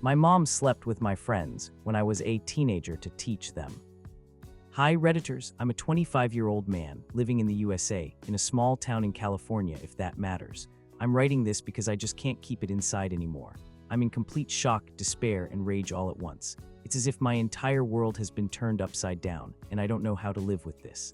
My mom slept with my friends when I was a teenager to teach them. Hi Redditors, I'm a 25-year-old man living in the USA, in a small town in California if that matters. I'm writing this because I just can't keep it inside anymore. I'm in complete shock, despair, and rage all at once. It's as if my entire world has been turned upside down, and I don't know how to live with this.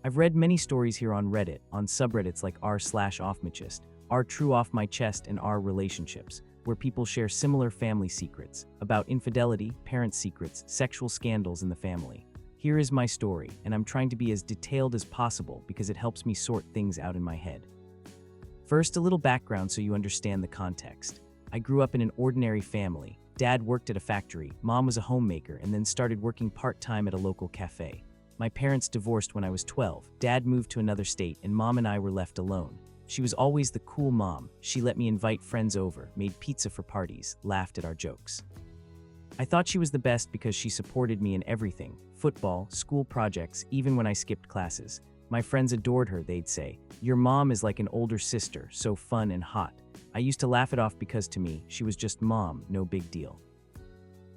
I've read many stories here on Reddit, on subreddits like r/offmychest, r/trueoffmychest, and r/relationships, where people share similar family secrets, about infidelity, parent secrets, sexual scandals in the family. Here is my story, and I'm trying to be as detailed as possible because it helps me sort things out in my head. First, a little background so you understand the context. I grew up in an ordinary family. Dad worked at a factory, mom was a homemaker, and then started working part-time at a local cafe. My parents divorced when I was 12, Dad moved to another state, and Mom and I were left alone. She was always the cool mom. She let me invite friends over, made pizza for parties, laughed at our jokes. I thought she was the best because she supported me in everything, football, school projects, even when I skipped classes. My friends adored her, they'd say, "Your mom is like an older sister, so fun and hot." I used to laugh it off because to me, she was just mom, no big deal.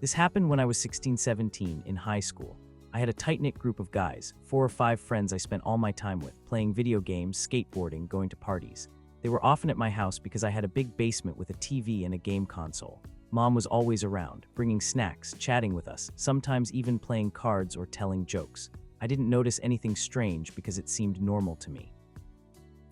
This happened when I was 16-17 in high school. I had a tight-knit group of guys, 4 or 5 friends I spent all my time with, playing video games, skateboarding, going to parties. They were often at my house because I had a big basement with a TV and a game console. Mom was always around, bringing snacks, chatting with us, sometimes even playing cards or telling jokes. I didn't notice anything strange because it seemed normal to me.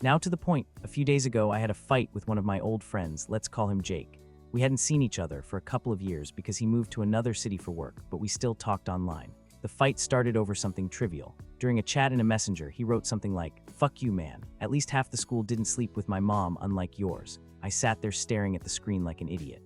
Now to the point, a few days ago I had a fight with one of my old friends, let's call him Jake. We hadn't seen each other for a couple of years because he moved to another city for work, but we still talked online. The fight started over something trivial. During a chat in a messenger, he wrote something like, "Fuck you, man. At least half the school didn't sleep with my mom, unlike yours." I sat there staring at the screen like an idiot.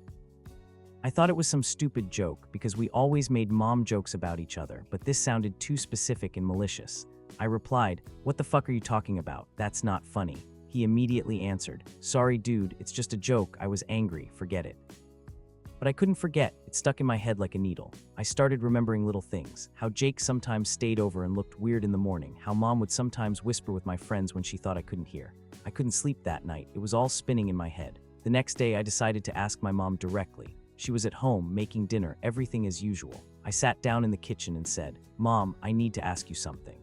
I thought it was some stupid joke because we always made mom jokes about each other, but this sounded too specific and malicious. I replied, "What the fuck are you talking about? That's not funny." He immediately answered, "Sorry dude, it's just a joke. I was angry, forget it." But I couldn't forget, it stuck in my head like a needle. I started remembering little things, how Jake sometimes stayed over and looked weird in the morning, how mom would sometimes whisper with my friends when she thought I couldn't hear. I couldn't sleep that night, it was all spinning in my head. The next day I decided to ask my mom directly. She was at home, making dinner, everything as usual. I sat down in the kitchen and said, "Mom, I need to ask you something.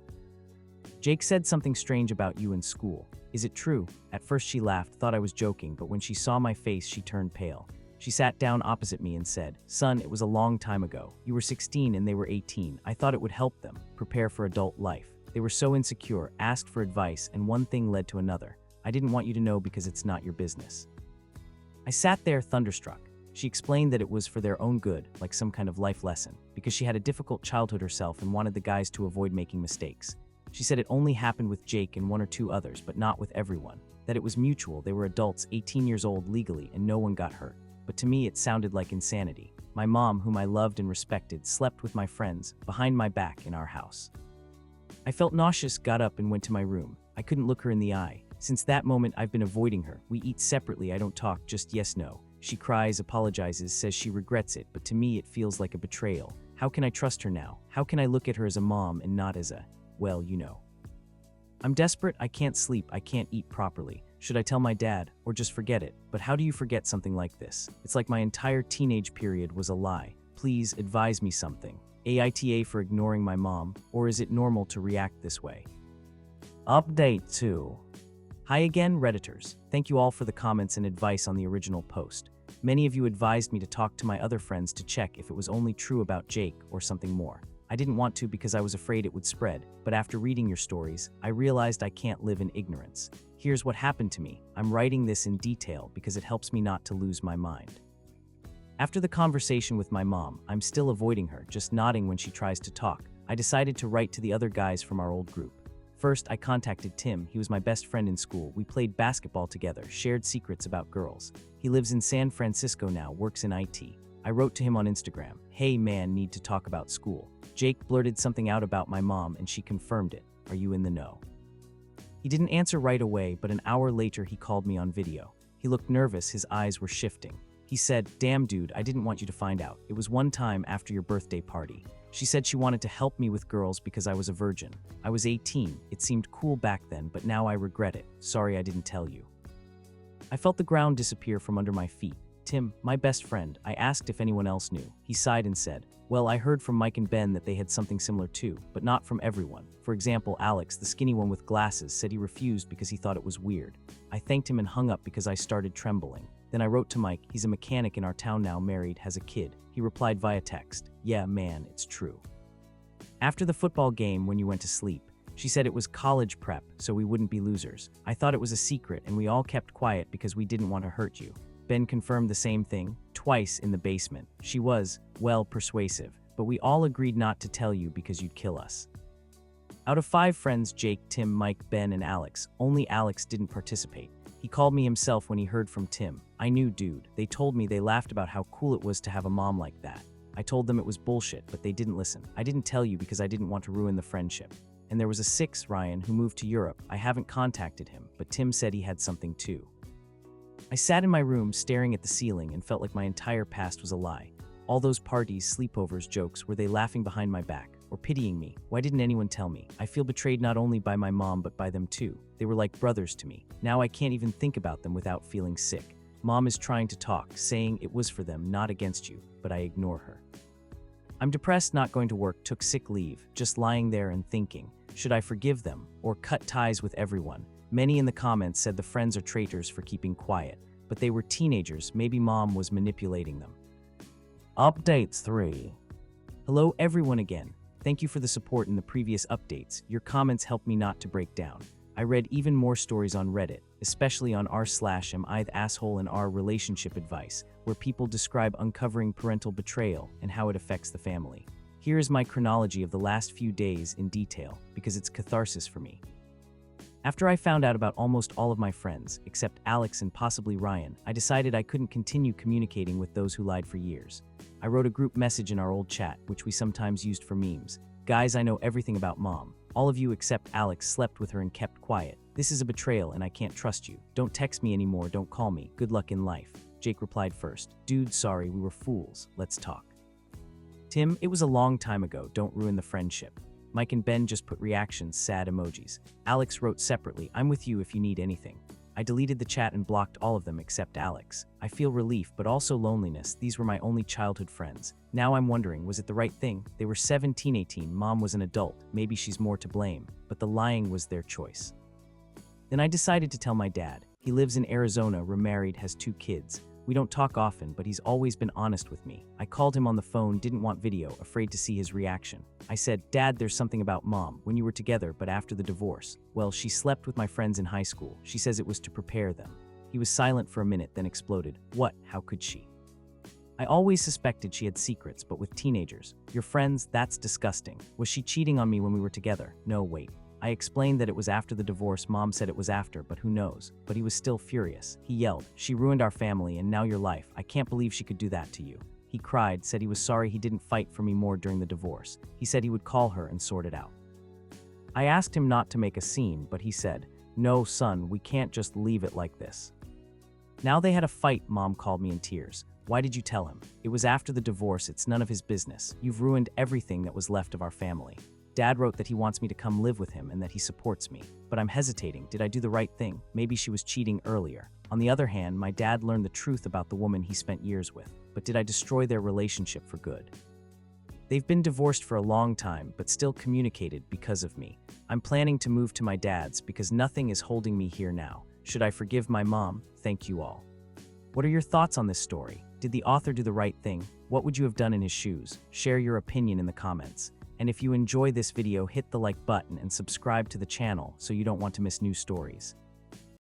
Jake said something strange about you in school. Is it true?" At first she laughed, thought I was joking, but when she saw my face she turned pale. She sat down opposite me and said, "Son, it was a long time ago. You were 16 and they were 18. I thought it would help them prepare for adult life. They were so insecure, asked for advice, and one thing led to another. I didn't want you to know because it's not your business." I sat there thunderstruck. She explained that it was for their own good, like some kind of life lesson, because she had a difficult childhood herself and wanted the guys to avoid making mistakes. She said it only happened with Jake and 1 or 2 others, but not with everyone. That it was mutual, they were adults, 18 years old legally, and no one got hurt. But to me it sounded like insanity. My mom, whom I loved and respected, slept with my friends, behind my back in our house. I felt nauseous, got up and went to my room. I couldn't look her in the eye. Since that moment I've been avoiding her. We eat separately, I don't talk, just yes, no. She cries, apologizes, says she regrets it, but to me it feels like a betrayal. How can I trust her now? How can I look at her as a mom and not as a, well, you know. I'm desperate, I can't sleep, I can't eat properly. Should I tell my dad, or just forget it? But how do you forget something like this? It's like my entire teenage period was a lie. Please advise me something. AITA for ignoring my mom, or is it normal to react this way? Update 2. Hi again, Redditors. Thank you all for the comments and advice on the original post. Many of you advised me to talk to my other friends to check if it was only true about Jake or something more. I didn't want to because I was afraid it would spread, but after reading your stories, I realized I can't live in ignorance. Here's what happened to me. I'm writing this in detail because it helps me not to lose my mind. After the conversation with my mom, I'm still avoiding her, just nodding when she tries to talk. I decided to write to the other guys from our old group. First, I contacted Tim. He was my best friend in school. We played basketball together, shared secrets about girls. He lives in San Francisco now, works in IT. I wrote to him on Instagram, "Hey man, need to talk about school." Jake blurted something out about my mom and she confirmed it. Are you in the know? He didn't answer right away, but an hour later he called me on video. He looked nervous, his eyes were shifting. He said, "Damn dude, I didn't want you to find out. It was one time after your birthday party. She said she wanted to help me with girls because I was a virgin. I was 18. It seemed cool back then, but now I regret it. Sorry I didn't tell you." I felt the ground disappear from under my feet. Tim, my best friend, I asked if anyone else knew. He sighed and said, well, I heard from Mike and Ben that they had something similar too, but not from everyone. For example, Alex, the skinny one with glasses, said he refused because he thought it was weird. I thanked him and hung up because I started trembling. Then I wrote to Mike, he's a mechanic in our town now, married, has a kid. He replied via text, yeah, man, it's true. After the football game when you went to sleep, she said it was college prep, so we wouldn't be losers. I thought it was a secret and we all kept quiet because we didn't want to hurt you. Ben confirmed the same thing, twice in the basement. She was, well, persuasive, but we all agreed not to tell you because you'd kill us. Out of 5 friends, Jake, Tim, Mike, Ben, and Alex, only Alex didn't participate. He called me himself when he heard from Tim. I knew, dude. They told me they laughed about how cool it was to have a mom like that. I told them it was bullshit, but they didn't listen. I didn't tell you because I didn't want to ruin the friendship. And there was a 6th, Ryan, who moved to Europe. I haven't contacted him, but Tim said he had something too. I sat in my room staring at the ceiling and felt like my entire past was a lie. All those parties, sleepovers, jokes, were they laughing behind my back? Or pitying me? Why didn't anyone tell me? I feel betrayed not only by my mom but by them too. They were like brothers to me. Now I can't even think about them without feeling sick. Mom is trying to talk, saying it was for them, not against you, but I ignore her. I'm depressed, not going to work, took sick leave, just lying there and thinking, should I forgive them or cut ties with everyone? Many in the comments said the friends are traitors for keeping quiet, but they were teenagers, maybe mom was manipulating them. Updates 3. Hello everyone again. Thank you for the support in the previous updates. Your comments helped me not to break down. I read even more stories on Reddit, especially on r/am I the asshole and r relationship advice, where people describe uncovering parental betrayal and how it affects the family. Here is my chronology of the last few days in detail, because it's catharsis for me. After I found out about almost all of my friends, except Alex and possibly Ryan, I decided I couldn't continue communicating with those who lied for years. I wrote a group message in our old chat, which we sometimes used for memes. Guys, I know everything about mom. All of you except Alex slept with her and kept quiet. This is a betrayal and I can't trust you. Don't text me anymore, don't call me. Good luck in life. Jake replied first. Dude, sorry, we were fools. Let's talk. Tim, it was a long time ago. Don't ruin the friendship. Mike and Ben just put reactions, sad emojis. Alex wrote separately, I'm with you if you need anything. I deleted the chat and blocked all of them except Alex. I feel relief, but also loneliness. These were my only childhood friends. Now I'm wondering, was it the right thing? They were 17, 18, mom was an adult. Maybe she's more to blame, but the lying was their choice. Then I decided to tell my dad. He lives in Arizona, remarried, has 2 kids. We don't talk often, but he's always been honest with me. I called him on the phone, didn't want video, afraid to see his reaction. I said, Dad, there's something about mom, when you were together, but after the divorce. Well, she slept with my friends in high school. She says it was to prepare them. He was silent for a minute, then exploded. What? How could she? I always suspected she had secrets, but with teenagers. Your friends, that's disgusting. Was she cheating on me when we were together? No, wait. I explained that it was after the divorce. Mom said it was after, but who knows? But he was still furious. He yelled, she ruined our family and now your life. I can't believe she could do that to you. He cried, said he was sorry he didn't fight for me more during the divorce. He said he would call her and sort it out. I asked him not to make a scene, but he said, no, son, we can't just leave it like this. Now they had a fight. Mom called me in tears. Why did you tell him? It was after the divorce. It's none of his business. You've ruined everything that was left of our family. Dad wrote that he wants me to come live with him and that he supports me. But I'm hesitating. Did I do the right thing? Maybe she was cheating earlier. On the other hand, my dad learned the truth about the woman he spent years with. But did I destroy their relationship for good? They've been divorced for a long time, but still communicated because of me. I'm planning to move to my dad's because nothing is holding me here now. Should I forgive my mom? Thank you all. What are your thoughts on this story? Did the author do the right thing? What would you have done in his shoes? Share your opinion in the comments. And if you enjoy this video, hit the like button and subscribe to the channel so you don't want to miss new stories.